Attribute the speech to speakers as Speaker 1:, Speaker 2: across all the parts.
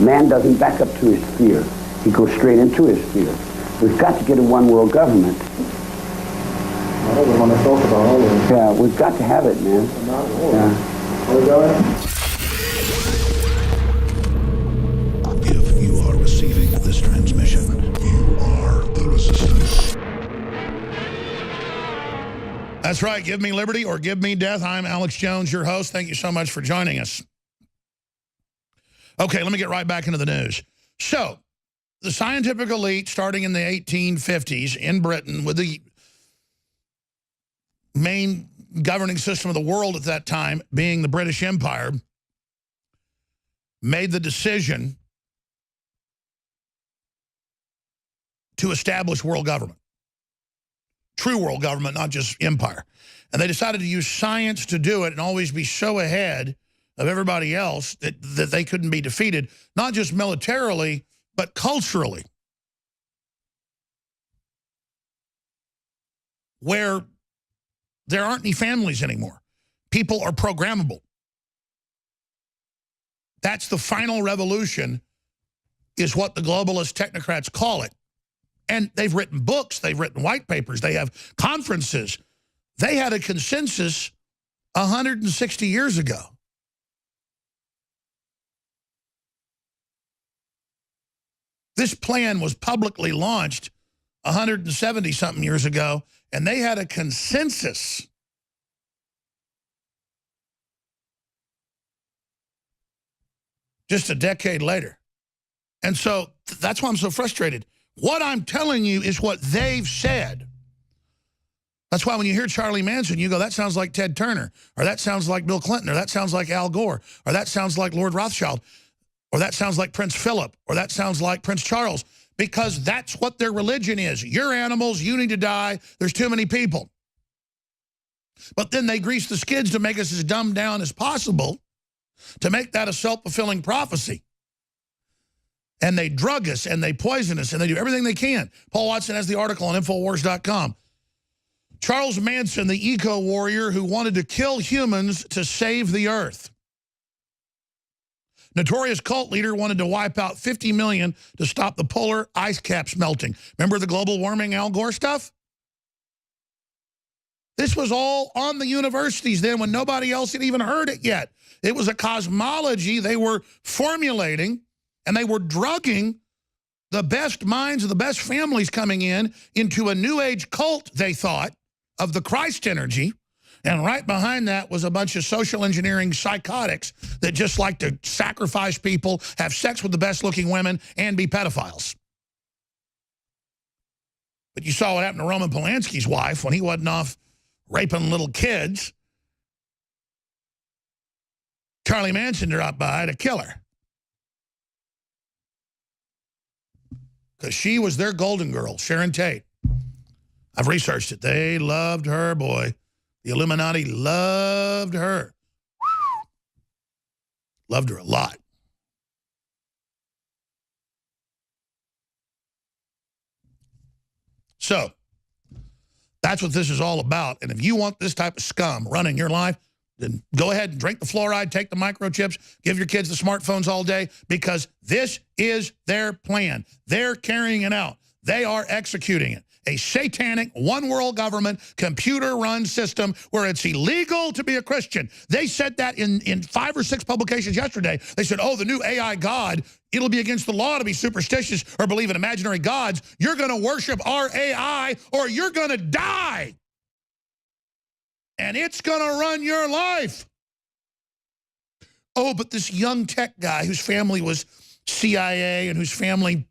Speaker 1: Man doesn't back up to his fear. He goes straight into his fear. We've got to get a one-world government.
Speaker 2: I don't want to talk about all of it.
Speaker 1: Yeah, we've got to have it, man.
Speaker 2: Not at all.
Speaker 1: Yeah.
Speaker 2: Are we going?
Speaker 3: If you are receiving this transmission, you are the resistance.
Speaker 4: That's right. Give me liberty or give me death. I'm Alex Jones, your host. Thank you so much for joining us. Okay, let me get right back into the news. So, the scientific elite, starting in the 1850s in Britain, with the main governing system of the world at that time being the British Empire, made the decision to establish world government. True world government, not just empire. And they decided to use science to do it and always be so ahead of everybody else that they couldn't be defeated, not just militarily, but culturally. Where there aren't any families anymore. People are programmable. That's the final revolution, is what the globalist technocrats call it. And they've written books, they've written white papers, they have conferences. They had a consensus 160 years ago. This plan was publicly launched 170-something years ago, and they had a consensus. Just a decade later. And so that's why I'm so frustrated. What I'm telling you is what they've said. That's why when you hear Charlie Manson, you go, that sounds like Ted Turner, or that sounds like Bill Clinton, or that sounds like Al Gore, or that sounds like Lord Rothschild, or that sounds like Prince Philip, or that sounds like Prince Charles, because that's what their religion is. You're animals, you need to die, there's too many people. But then they grease the skids to make us as dumbed down as possible, to make that a self-fulfilling prophecy. And they drug us, and they poison us, and they do everything they can. Paul Watson has the article on Infowars.com. Charles Manson, the eco-warrior who wanted to kill humans to save the earth. Notorious cult leader wanted to wipe out 50 million to stop the polar ice caps melting. Remember the global warming Al Gore stuff? This was all on the universities then when nobody else had even heard it yet. It was a cosmology they were formulating, and they were drugging the best minds of the best families coming into a new age cult, they thought, of the Christ energy. And right behind that was a bunch of social engineering psychotics that just like to sacrifice people, have sex with the best looking women, and be pedophiles. But you saw what happened to Roman Polanski's wife when he wasn't off raping little kids. Charlie Manson dropped by to kill her. Because she was their golden girl, Sharon Tate. I've researched it. They loved her, boy. The Illuminati loved her. Loved her a lot. So, that's what this is all about. And if you want this type of scum running your life, then go ahead and drink the fluoride, take the microchips, give your kids the smartphones all day, because this is their plan. They're carrying it out. They are executing it. A satanic one-world government, computer-run system where it's illegal to be a Christian. They said that in 5 or 6 publications yesterday. They said, oh, the new AI God, it'll be against the law to be superstitious or believe in imaginary gods. You're going to worship our AI or you're going to die. And it's going to run your life. Oh, but this young tech guy whose family was CIA and whose family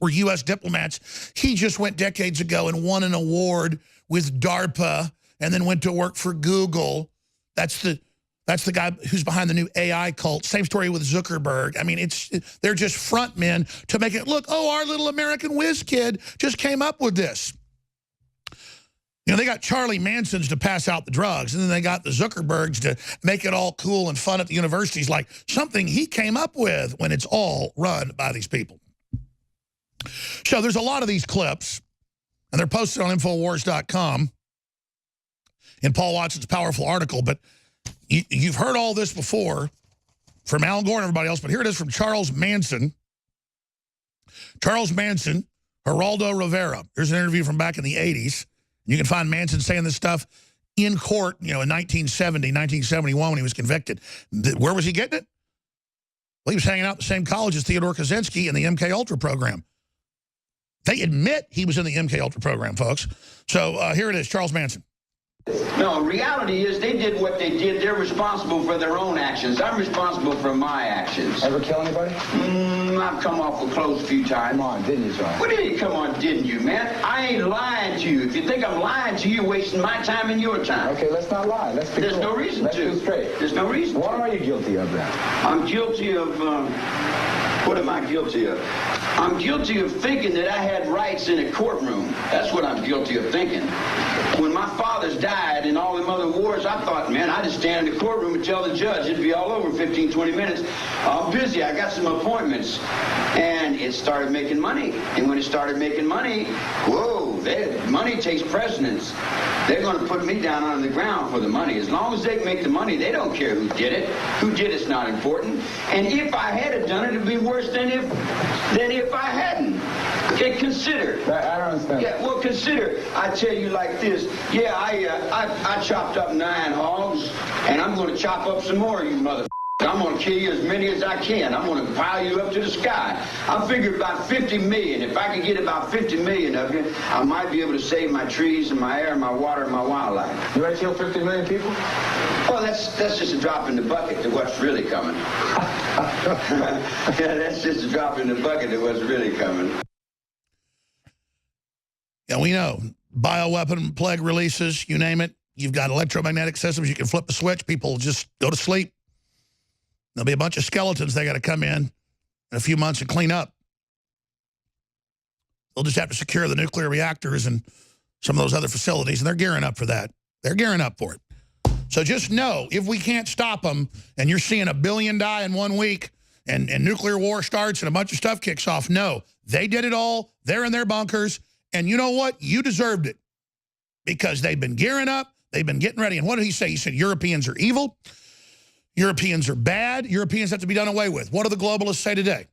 Speaker 4: were U.S. diplomats, he just went decades ago and won an award with DARPA and then went to work for Google. That's the guy who's behind the new AI cult. Same story with Zuckerberg. I mean, they're just front men to make it look, oh, our little American whiz kid just came up with this. You know, they got Charlie Mansons to pass out the drugs, and then they got the Zuckerbergs to make it all cool and fun at the universities, like something he came up with, when it's all run by these people. So there's a lot of these clips, and they're posted on Infowars.com in Paul Watson's powerful article, but you've heard all this before from Al Gore and everybody else, but here it is from Charles Manson. Charles Manson, Geraldo Rivera. Here's an interview from back in the 80s. You can find Manson saying this stuff in court, in 1970, 1971 when he was convicted. Where was he getting it? Well, he was hanging out at the same college as Theodore Kaczynski in the MK Ultra program. They admit he was in the MK Ultra program, folks. So here it is, Charles Manson.
Speaker 5: No, reality is they did what they did. They're responsible for their own actions. I'm responsible for my actions.
Speaker 2: Ever kill anybody?
Speaker 5: I've come off with clothes a few times.
Speaker 2: Come on, didn't you, son?
Speaker 5: What did you come on, didn't you, man? I ain't lying to you. If you think I'm lying to you, you're wasting my time and your time.
Speaker 2: Okay, let's not lie. Let's be
Speaker 5: There's
Speaker 2: clear.
Speaker 5: no reason
Speaker 2: Let's
Speaker 5: to.
Speaker 2: be straight.
Speaker 5: There's no reason
Speaker 2: What
Speaker 5: to.
Speaker 2: are you guilty of then?
Speaker 5: I'm guilty of, what am I guilty of? I'm guilty of thinking that I had rights in a courtroom. That's what I'm guilty of thinking. When my fathers died in all them other wars, I thought, man, I just stand in the courtroom and tell the judge it'd be all over in 15, 20 minutes. I'm busy. I got some appointments. And it started making money. And when it started making money, whoa, money takes precedence. They're going to put me down on the ground for the money. As long as they make the money, they don't care who did it. Who did it's not important. And if I had done it, it'd be worse than if I hadn't. Okay, consider.
Speaker 2: I don't understand.
Speaker 5: Yeah, well, consider. I tell you like this. Yeah, I chopped up 9 hogs, and I'm going to chop up some more, you mother. I'm going to kill you as many as I can. I'm going to pile you up to the sky. I figured about 50 million. If I could get about 50 million of you, I might be able to save my trees and my air and my water and my wildlife.
Speaker 2: You ready to kill 50 million people?
Speaker 5: Well, that's just a drop in the bucket to what's really coming. Yeah, that's just a drop in the bucket to what's really coming.
Speaker 4: Yeah, we know. Bioweapon, plague releases, you name it. You've got electromagnetic systems. You can flip a switch. People just go to sleep. There'll be a bunch of skeletons they got to come in a few months and clean up. They'll just have to secure the nuclear reactors and some of those other facilities, and they're gearing up for that. They're gearing up for it. So just know, if we can't stop them, and you're seeing 1 billion die in 1 week, and nuclear war starts and a bunch of stuff kicks off, no, they did it all. They're in their bunkers. And you know what? You deserved it. Because they've been gearing up. They've been getting ready. And what did he say? He said Europeans are evil. Europeans are bad. Europeans have to be done away with. What do the globalists say today?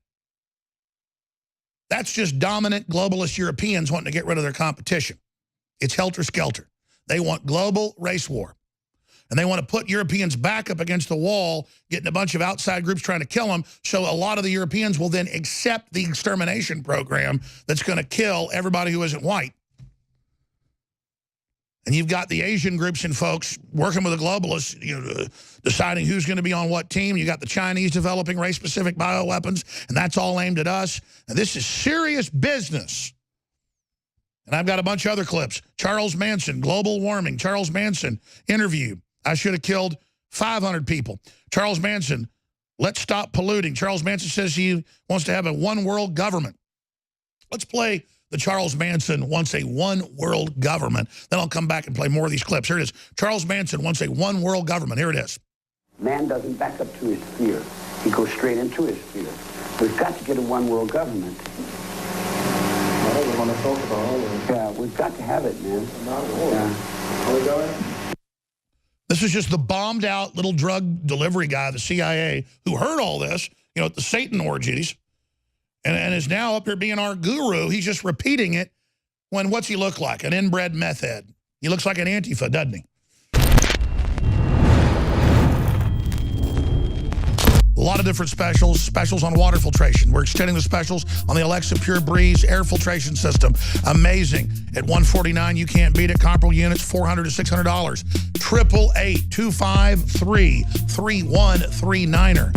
Speaker 4: That's just dominant globalist Europeans wanting to get rid of their competition. It's helter-skelter. They want global race war. And they want to put Europeans back up against the wall, getting a bunch of outside groups trying to kill them, so a lot of the Europeans will then accept the extermination program that's going to kill everybody who isn't white. And you've got the Asian groups and folks working with the globalists, deciding who's going to be on what team. You got the Chinese developing race-specific bioweapons, and that's all aimed at us. And this is serious business. And I've got a bunch of other clips. Charles Manson, global warming. Charles Manson, interview. I should have killed 500 people. Charles Manson, let's stop polluting. Charles Manson says he wants to have a one-world government. Let's play the Charles Manson wants a one-world government. Then I'll come back and play more of these clips. Here it is. Charles Manson wants a one-world government. Here it is.
Speaker 1: Man doesn't back up to his fear. He goes straight into his fear. We've got to get a one-world government.
Speaker 2: I don't want to talk about all of it.
Speaker 1: Yeah, we've got to have it, man.
Speaker 2: Not all.
Speaker 1: Yeah.
Speaker 2: Are we going?
Speaker 4: This is just the bombed-out little drug delivery guy, the CIA, who heard all this, at the Satan orgies, and is now up here being our guru. He's just repeating it when what's he look like? An inbred meth head. He looks like an Antifa, doesn't he? A lot of different specials on water filtration. We're extending the specials on the Alexa Pure Breeze air filtration system. Amazing. At $149, you can't beat it. Comparable units, $400 to $600. 888-253-3139.